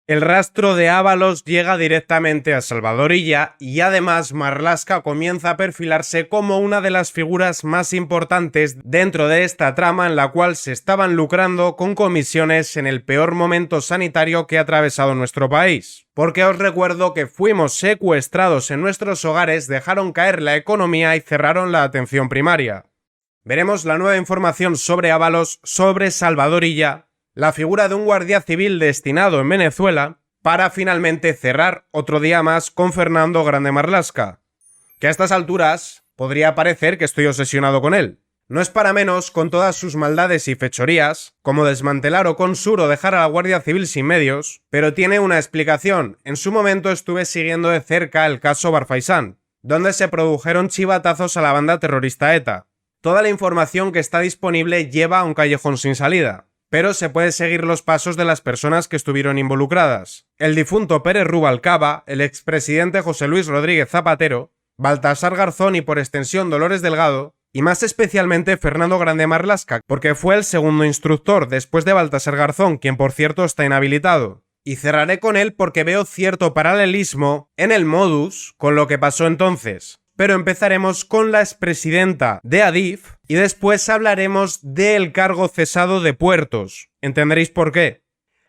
El rastro de Ábalos llega directamente a Salvador Illa y además Marlaska comienza a perfilarse como una de las figuras más importantes dentro de esta trama en la cual se estaban lucrando con comisiones en el peor momento sanitario que ha atravesado nuestro país. Porque os recuerdo que fuimos secuestrados en nuestros hogares, dejaron caer la economía y cerraron la atención primaria. Veremos la nueva información sobre Ábalos, sobre Salvador Illa, la figura de un guardia civil destinado en Venezuela, para finalmente cerrar otro día más con Fernando Grande Marlaska, que a estas alturas podría parecer que estoy obsesionado con él. No es para menos con todas sus maldades y fechorías, como desmantelar o consur o dejar a la Guardia Civil sin medios, pero tiene una explicación. En su momento estuve siguiendo de cerca el caso Barfaisán, donde se produjeron chivatazos a la banda terrorista ETA. Toda la información que está disponible lleva a un callejón sin salida, pero se puede seguir los pasos de las personas que estuvieron involucradas. El difunto Pérez Rubalcaba, el expresidente José Luis Rodríguez Zapatero, Baltasar Garzón y por extensión Dolores Delgado, y más especialmente Fernando Grande Marlaska, porque fue el segundo instructor después de Baltasar Garzón, quien por cierto está inhabilitado. Y cerraré con él porque veo cierto paralelismo en el modus con lo que pasó entonces. Pero empezaremos con la expresidenta de Adif y después hablaremos del cargo cesado de Puertos. Entenderéis por qué.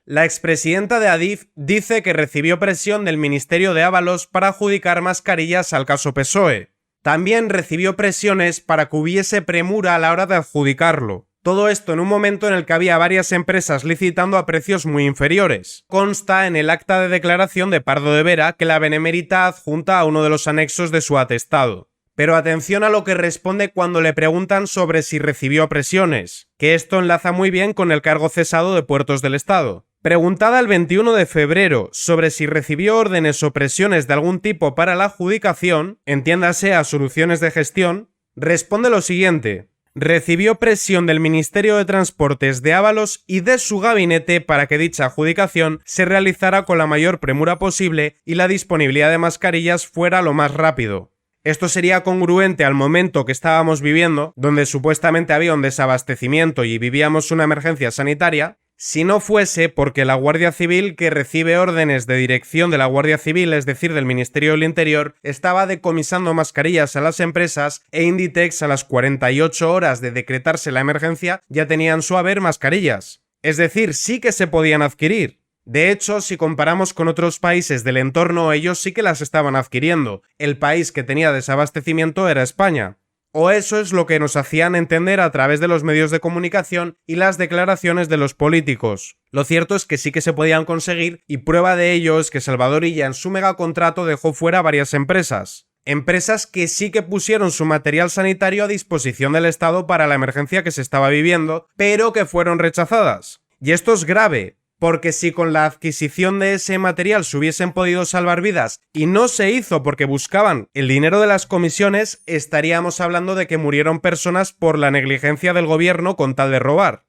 La expresidenta de Adif dice que recibió presión del Ministerio de Ábalos para adjudicar mascarillas al caso PSOE. También recibió presiones para que hubiese premura a la hora de adjudicarlo. Todo esto en un momento en el que había varias empresas licitando a precios muy inferiores. Consta en el acta de declaración de Pardo de Vera que la Benemérita adjunta a uno de los anexos de su atestado. Pero atención a lo que responde cuando le preguntan sobre si recibió presiones, que esto enlaza muy bien con el cargo cesado de Puertos del Estado. Preguntada el 21 de febrero sobre si recibió órdenes o presiones de algún tipo para la adjudicación, entiéndase a soluciones de gestión, responde lo siguiente: recibió presión del Ministerio de Transportes de Ábalos y de su gabinete para que dicha adjudicación se realizara con la mayor premura posible y la disponibilidad de mascarillas fuera lo más rápido. Esto sería congruente al momento que estábamos viviendo, donde supuestamente había un desabastecimiento y vivíamos una emergencia sanitaria, si no fuese porque la Guardia Civil, que recibe órdenes de dirección de la Guardia Civil, es decir, del Ministerio del Interior, estaba decomisando mascarillas a las empresas e Inditex a las 48 horas de decretarse la emergencia ya tenía en su haber mascarillas. Es decir, sí que se podían adquirir. De hecho, si comparamos con otros países del entorno, ellos sí que las estaban adquiriendo. El país que tenía desabastecimiento era España. O eso es lo que nos hacían entender a través de los medios de comunicación y las declaraciones de los políticos. Lo cierto es que sí que se podían conseguir y prueba de ello es que Salvador Illa en su megacontrato dejó fuera varias empresas. Empresas que sí que pusieron su material sanitario a disposición del Estado para la emergencia que se estaba viviendo, pero que fueron rechazadas. Y esto es grave, porque si con la adquisición de ese material se hubiesen podido salvar vidas y no se hizo porque buscaban el dinero de las comisiones, estaríamos hablando de que murieron personas por la negligencia del gobierno con tal de robar.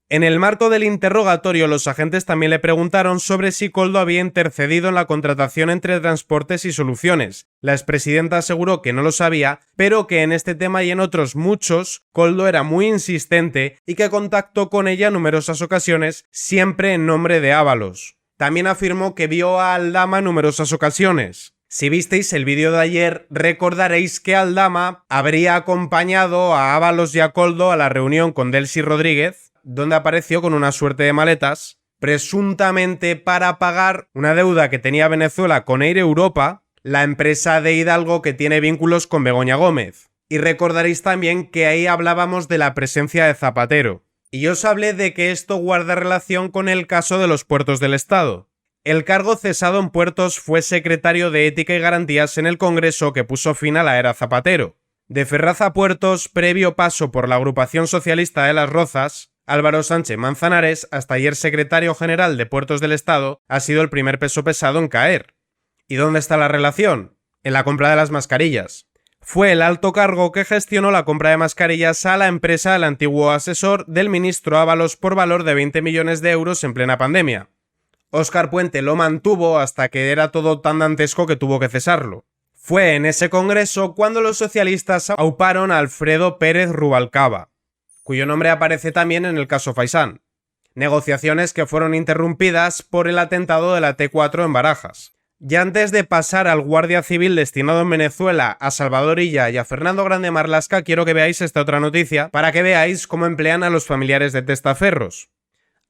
En el marco del interrogatorio, los agentes también le preguntaron sobre si Koldo había intercedido en la contratación entre Transportes y Soluciones. La expresidenta aseguró que no lo sabía, pero que en este tema y en otros muchos, Koldo era muy insistente y que contactó con ella en numerosas ocasiones, siempre en nombre de Ábalos. También afirmó que vio a Aldama en numerosas ocasiones. Si visteis el vídeo de ayer, recordaréis que Aldama habría acompañado a Ábalos y a Koldo a la reunión con Delcy Rodríguez, donde apareció con una suerte de maletas, presuntamente para pagar una deuda que tenía Venezuela con Air Europa, la empresa de Hidalgo que tiene vínculos con Begoña Gómez. Y recordaréis también que ahí hablábamos de la presencia de Zapatero. Y yo os hablé de que esto guarda relación con el caso de los puertos del Estado. El cargo cesado en Puertos fue secretario de Ética y Garantías en el Congreso que puso fin a la era Zapatero. De Ferraz a Puertos, previo paso por la Agrupación Socialista de Las Rozas, Álvaro Sánchez Manzanares, hasta ayer secretario general de Puertos del Estado, ha sido el primer peso pesado en caer. ¿Y dónde está la relación? En la compra de las mascarillas. Fue el alto cargo que gestionó la compra de mascarillas a la empresa del antiguo asesor del ministro Ábalos por valor de 20 millones de euros en plena pandemia. Óscar Puente lo mantuvo hasta que era todo tan dantesco que tuvo que cesarlo. Fue en ese congreso cuando los socialistas auparon a Alfredo Pérez Rubalcaba, cuyo nombre aparece también en el caso Faisán. negociaciones que fueron interrumpidas por el atentado de la T4 en Barajas. Y antes de pasar al guardia civil destinado en Venezuela, a Salvador Illa y a Fernando Grande Marlaska, quiero que veáis esta otra noticia para que veáis cómo emplean a los familiares de testaferros.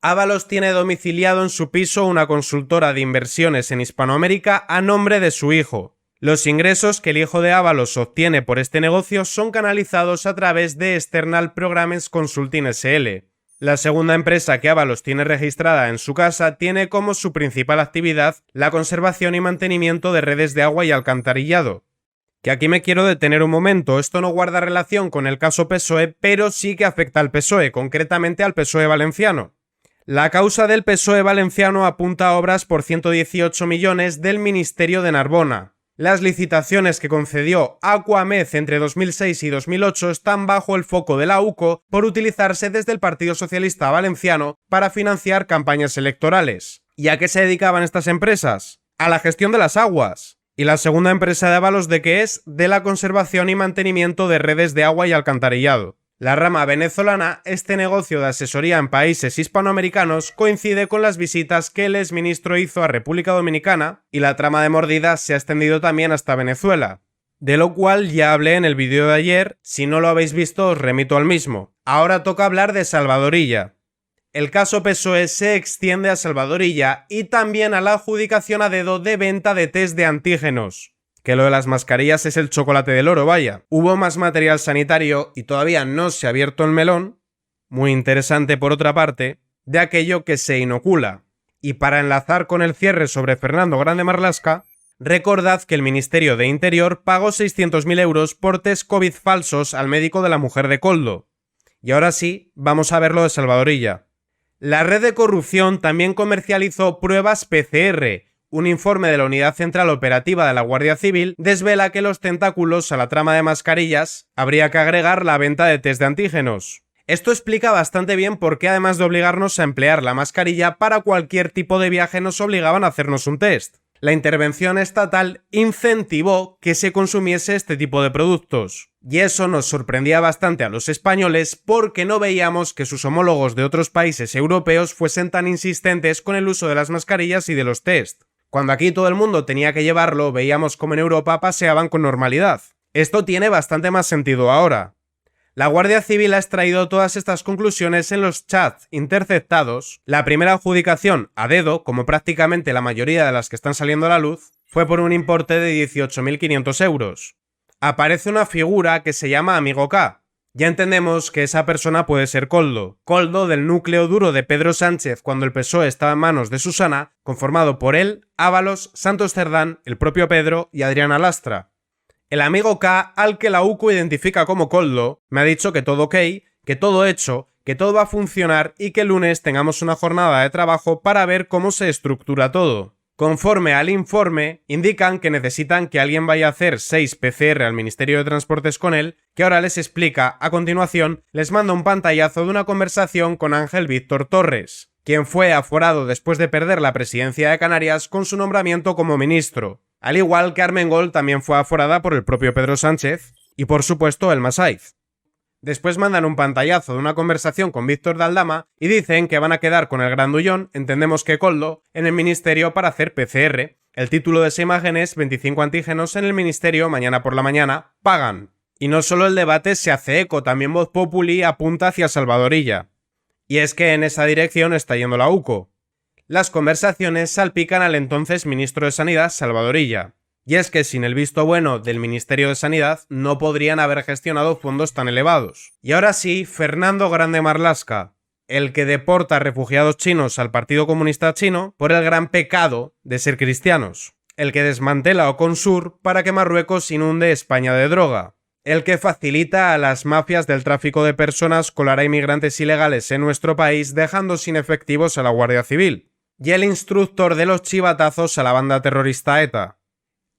Ábalos tiene domiciliado en su piso una consultora de inversiones en Hispanoamérica a nombre de su hijo. Los ingresos que el hijo de Ábalos obtiene por este negocio son canalizados a través de External Programs Consulting SL. La segunda empresa que Ábalos tiene registrada en su casa tiene como su principal actividad la conservación y mantenimiento de redes de agua y alcantarillado. Que aquí me quiero detener un momento, esto no guarda relación con el caso PSOE, pero sí que afecta al PSOE, concretamente al PSOE valenciano. La causa del PSOE valenciano apunta a obras por 118 millones del Ministerio de Narbona. Las licitaciones que concedió Aquamed entre 2006 y 2008 están bajo el foco de la UCO por utilizarse desde el Partido Socialista Valenciano para financiar campañas electorales. ¿Y a qué se dedicaban estas empresas? A la gestión de las aguas. ¿Y la segunda empresa de Ábalos de qué es? De la conservación y mantenimiento de redes de agua y alcantarillado. La rama venezolana, este negocio de asesoría en países hispanoamericanos coincide con las visitas que el exministro hizo a República Dominicana y la trama de mordidas se ha extendido también hasta Venezuela, de lo cual ya hablé en el vídeo de ayer, si no lo habéis visto os remito al mismo. Ahora toca hablar de Salvador Illa. El caso PSOE se extiende a Salvador Illa y también a la adjudicación a dedo de venta de test de antígenos. Que lo de las mascarillas es el chocolate del oro, vaya. Hubo más material sanitario y todavía no se ha abierto el melón, muy interesante por otra parte, de aquello que se inocula. Y para enlazar con el cierre sobre Fernando Grande Marlaska, recordad que el Ministerio de Interior pagó 600.000 euros por test COVID falsos al médico de la mujer de Koldo. Y ahora sí, vamos a ver lo de Salvador Illa. La red de corrupción también comercializó pruebas PCR. Un informe de la Unidad Central Operativa de la Guardia Civil desvela que los tentáculos a la trama de mascarillas habría que agregar la venta de test de antígenos. Esto explica bastante bien por qué, además de obligarnos a emplear la mascarilla para cualquier tipo de viaje, nos obligaban a hacernos un test. La intervención estatal incentivó que se consumiese este tipo de productos. Y eso nos sorprendía bastante a los españoles porque no veíamos que sus homólogos de otros países europeos fuesen tan insistentes con el uso de las mascarillas y de los test. Cuando aquí todo el mundo tenía que llevarlo, veíamos como en Europa paseaban con normalidad. Esto tiene bastante más sentido ahora. La Guardia Civil ha extraído todas estas conclusiones en los chats interceptados. La primera adjudicación a dedo, como prácticamente la mayoría de las que están saliendo a la luz, fue por un importe de 18.500 euros. Aparece una figura que se llama Amigo K. Ya entendemos que esa persona puede ser Koldo. Koldo del núcleo duro de Pedro Sánchez cuando el PSOE estaba en manos de Susana, conformado por él, Ábalos, Santos Cerdán, el propio Pedro y Adriana Lastra. El amigo K, al que la UCO identifica como Koldo, me ha dicho que todo ok, que todo hecho, que todo va a funcionar y que el lunes tengamos una jornada de trabajo para ver cómo se estructura todo. Conforme al informe, indican que necesitan que alguien vaya a hacer 6 PCR al Ministerio de Transportes con él, que ahora les explica. A continuación, les manda un pantallazo de una conversación con Ángel Víctor Torres, quien fue aforado después de perder la presidencia de Canarias con su nombramiento como ministro. Al igual que Armengol también fue aforada por el propio Pedro Sánchez y por supuesto Elma Saiz. Después mandan un pantallazo de una conversación con Víctor de Aldama y dicen que van a quedar con el grandullón, entendemos que Koldo, en el ministerio para hacer PCR. El título de esa imagen es 25 antígenos en el ministerio mañana por la mañana, pagan. Y no solo el debate se hace eco, también Voz Populi apunta hacia Salvador Illa. Y es que en esa dirección está yendo la UCO. Las conversaciones salpican al entonces ministro de Sanidad, Salvador Illa. Y es que sin el visto bueno del Ministerio de Sanidad no podrían haber gestionado fondos tan elevados. Y ahora sí, Fernando Grande Marlaska, el que deporta refugiados chinos al Partido Comunista Chino por el gran pecado de ser cristianos. El que desmantela Oconsur para que Marruecos inunde España de droga. El que facilita a las mafias del tráfico de personas colar a inmigrantes ilegales en nuestro país dejando sin efectivos a la Guardia Civil. Y el instructor de los chivatazos a la banda terrorista ETA.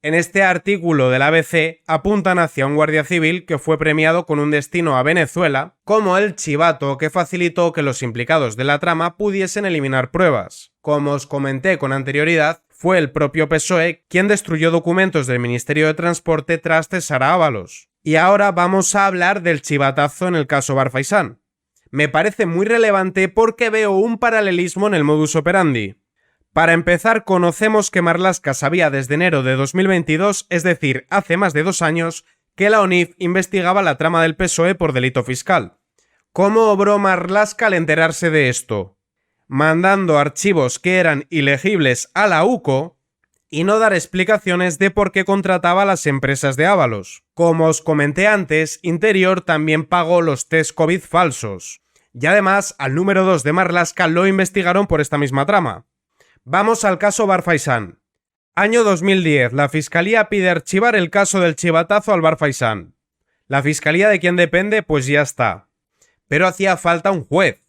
En este artículo del ABC apuntan hacia un guardia civil que fue premiado con un destino a Venezuela como el chivato que facilitó que los implicados de la trama pudiesen eliminar pruebas. Como os comenté con anterioridad, fue el propio PSOE quien destruyó documentos del Ministerio de Transporte tras cesar a Ábalos. Y ahora vamos a hablar del chivatazo en el caso Barfaisán. me parece muy relevante porque veo un paralelismo en el modus operandi. Para empezar, conocemos que Marlaska sabía desde enero de 2022, es decir, hace más de 2 años, que la ONIF investigaba la trama del PSOE por delito fiscal. ¿Cómo obró Marlaska al enterarse de esto? Mandando archivos que eran ilegibles a la UCO y no dar explicaciones de por qué contrataba a las empresas de Ábalos. Como os comenté antes, Interior también pagó los test COVID falsos. Y además, al número 2 de Marlaska lo investigaron por esta misma trama. Vamos al caso Bar Faisán. Año 2010, la Fiscalía pide archivar el caso del chivatazo al Bar Faisán. ¿La Fiscalía de quién depende? Pues ya está. Pero hacía falta un juez.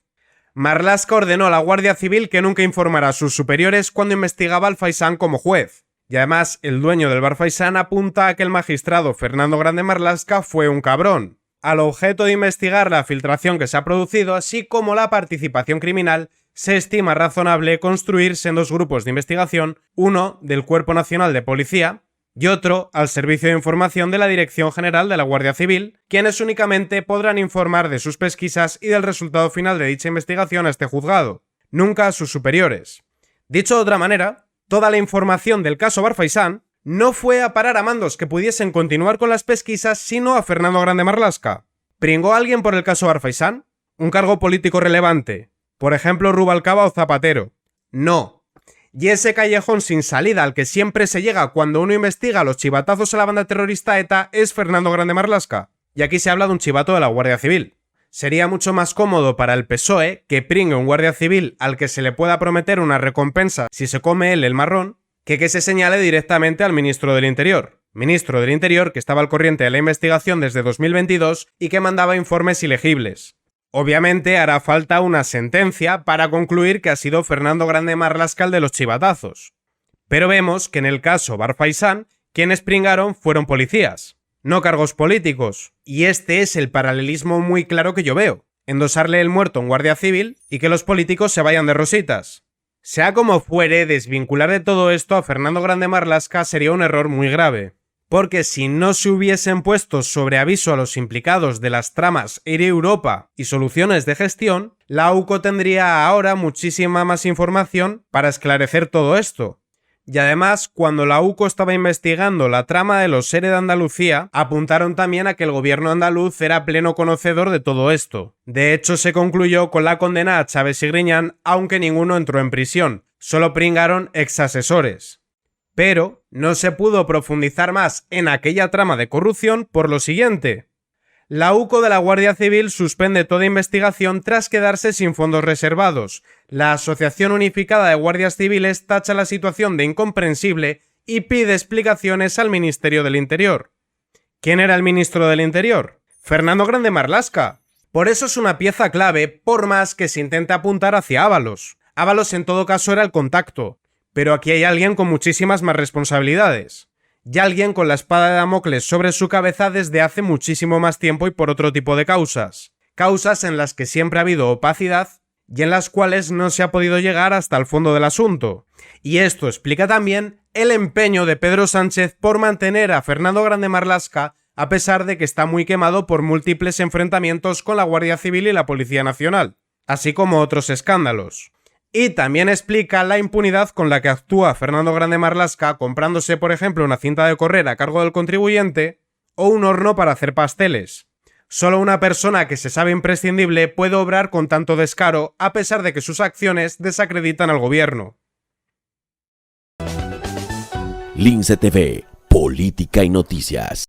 Marlaska ordenó a la Guardia Civil que nunca informara a sus superiores cuando investigaba al Faisán como juez. Y además, el dueño del Bar Faisán apunta a que el magistrado Fernando Grande Marlaska fue un cabrón, al objeto de investigar la filtración que se ha producido, así como la participación criminal. Se estima razonable construirse en 2 grupos de investigación, uno del Cuerpo Nacional de Policía y otro al Servicio de Información de la Dirección General de la Guardia Civil, quienes únicamente podrán informar de sus pesquisas y del resultado final de dicha investigación a este juzgado, nunca a sus superiores. Dicho de otra manera, toda la información del caso Bar Faisán no fue a parar a mandos que pudiesen continuar con las pesquisas, sino a Fernando Grande Marlaska. ¿Pringó a alguien por el caso Bar Faisán? ¿Un cargo político relevante? Por ejemplo, Rubalcaba o Zapatero. No. Y ese callejón sin salida al que siempre se llega cuando uno investiga los chivatazos a la banda terrorista ETA es Fernando Grande Marlaska. Y aquí se habla de un chivato de la Guardia Civil. Sería mucho más cómodo para el PSOE que pringue un guardia civil al que se le pueda prometer una recompensa si se come él el marrón, que se señale directamente al ministro del Interior. Ministro del Interior que estaba al corriente de la investigación desde 2022 y que mandaba informes ilegibles. Obviamente hará falta una sentencia para concluir que ha sido Fernando Grande Marlaska el de los chivatazos. Pero vemos que en el caso Bar Faisán, quienes pringaron fueron policías, no cargos políticos. Y este es el paralelismo muy claro que yo veo. Endosarle el muerto a un guardia civil y que los políticos se vayan de rositas. Sea como fuere, desvincular de todo esto a Fernando Grande Marlaska sería un error muy grave. Porque si no se hubiesen puesto sobre aviso a los implicados de las tramas Air Europa y soluciones de gestión, la UCO tendría ahora muchísima más información para esclarecer todo esto. Y además, cuando la UCO estaba investigando la trama de los ERE de Andalucía, apuntaron también a que el gobierno andaluz era pleno conocedor de todo esto. De hecho, se concluyó con la condena a Chaves y Griñán, aunque ninguno entró en prisión, solo pringaron exasesores. Pero no se pudo profundizar más en aquella trama de corrupción por lo siguiente. La UCO de la Guardia Civil suspende toda investigación tras quedarse sin fondos reservados. La Asociación Unificada de Guardias Civiles tacha la situación de incomprensible y pide explicaciones al Ministerio del Interior. ¿Quién era el ministro del Interior? Fernando Grande Marlaska. Por eso es una pieza clave, por más que se intente apuntar hacia Ábalos. Ábalos en todo caso era el contacto. Pero aquí hay alguien con muchísimas más responsabilidades. Y alguien con la espada de Damocles sobre su cabeza desde hace muchísimo más tiempo y por otro tipo de causas. Causas en las que siempre ha habido opacidad y en las cuales no se ha podido llegar hasta el fondo del asunto. Y esto explica también el empeño de Pedro Sánchez por mantener a Fernando Grande Marlaska a pesar de que está muy quemado por múltiples enfrentamientos con la Guardia Civil y la Policía Nacional, así como otros escándalos. Y también explica la impunidad con la que actúa Fernando Grande Marlaska comprándose, por ejemplo, una cinta de correr a cargo del contribuyente o un horno para hacer pasteles. Solo una persona que se sabe imprescindible puede obrar con tanto descaro a pesar de que sus acciones desacreditan al gobierno. Lince TV, Política y Noticias.